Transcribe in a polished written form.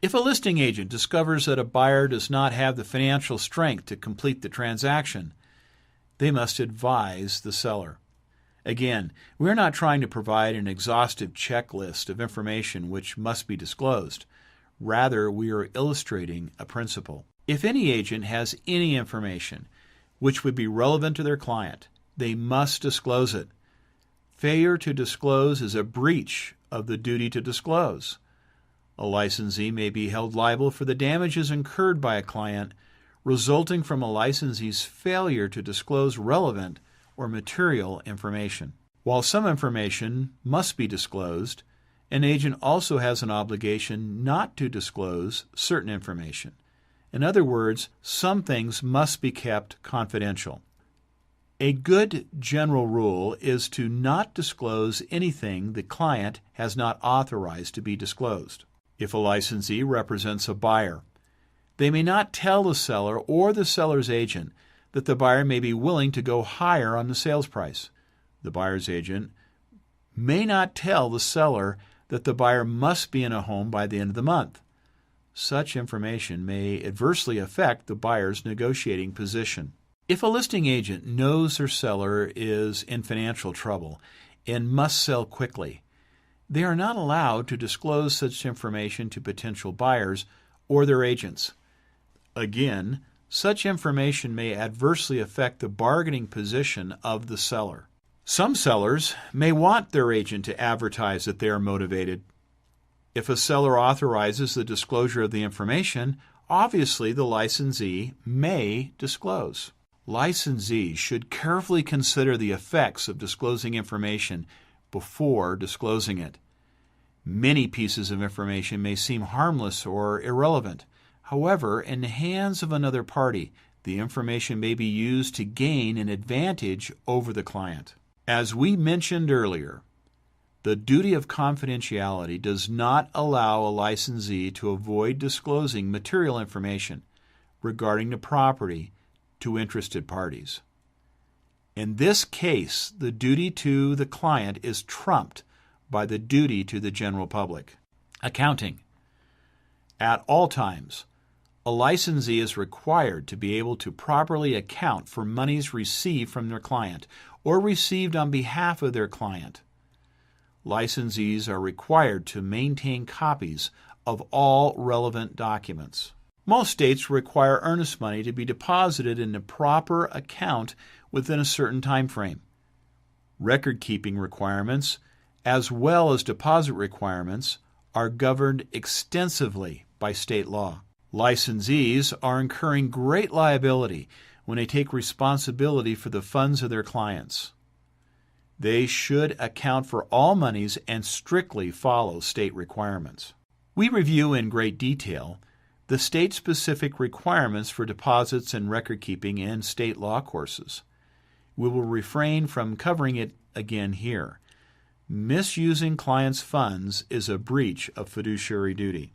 If a listing agent discovers that a buyer does not have the financial strength to complete the transaction, they must advise the seller. Again, we're not trying to provide an exhaustive checklist of information which must be disclosed. Rather, we are illustrating a principle. If any agent has any information which would be relevant to their client, they must disclose it. Failure to disclose is a breach of the duty to disclose. A licensee may be held liable for the damages incurred by a client resulting from a licensee's failure to disclose relevant or material information. While some information must be disclosed, an agent also has an obligation not to disclose certain information. In other words, some things must be kept confidential. A good general rule is to not disclose anything the client has not authorized to be disclosed. If a licensee represents a buyer, they may not tell the seller or the seller's agent that the buyer may be willing to go higher on the sales price. The buyer's agent may not tell the seller that the buyer must be in a home by the end of the month. Such information may adversely affect the buyer's negotiating position. If a listing agent knows their seller is in financial trouble and must sell quickly, they are not allowed to disclose such information to potential buyers or their agents. Again, such information may adversely affect the bargaining position of the seller. Some sellers may want their agent to advertise that they are motivated. If a seller authorizes the disclosure of the information, obviously the licensee may disclose. Licensees should carefully consider the effects of disclosing information before disclosing it. Many pieces of information may seem harmless or irrelevant. However, in the hands of another party, the information may be used to gain an advantage over the client. As we mentioned earlier, the duty of confidentiality does not allow a licensee to avoid disclosing material information regarding the property to interested parties. In this case, the duty to the client is trumped by the duty to the general public. Accounting. At all times, a licensee is required to be able to properly account for monies received from their client or received on behalf of their client. Licensees are required to maintain copies of all relevant documents. Most states require earnest money to be deposited in the proper account within a certain time frame. Record-keeping requirements, as well as deposit requirements, are governed extensively by state law. Licensees are incurring great liability when they take responsibility for the funds of their clients. They should account for all monies and strictly follow state requirements. We review in great detail the state-specific requirements for deposits and record-keeping in state law courses. We will refrain from covering it again here. Misusing clients' funds is a breach of fiduciary duty.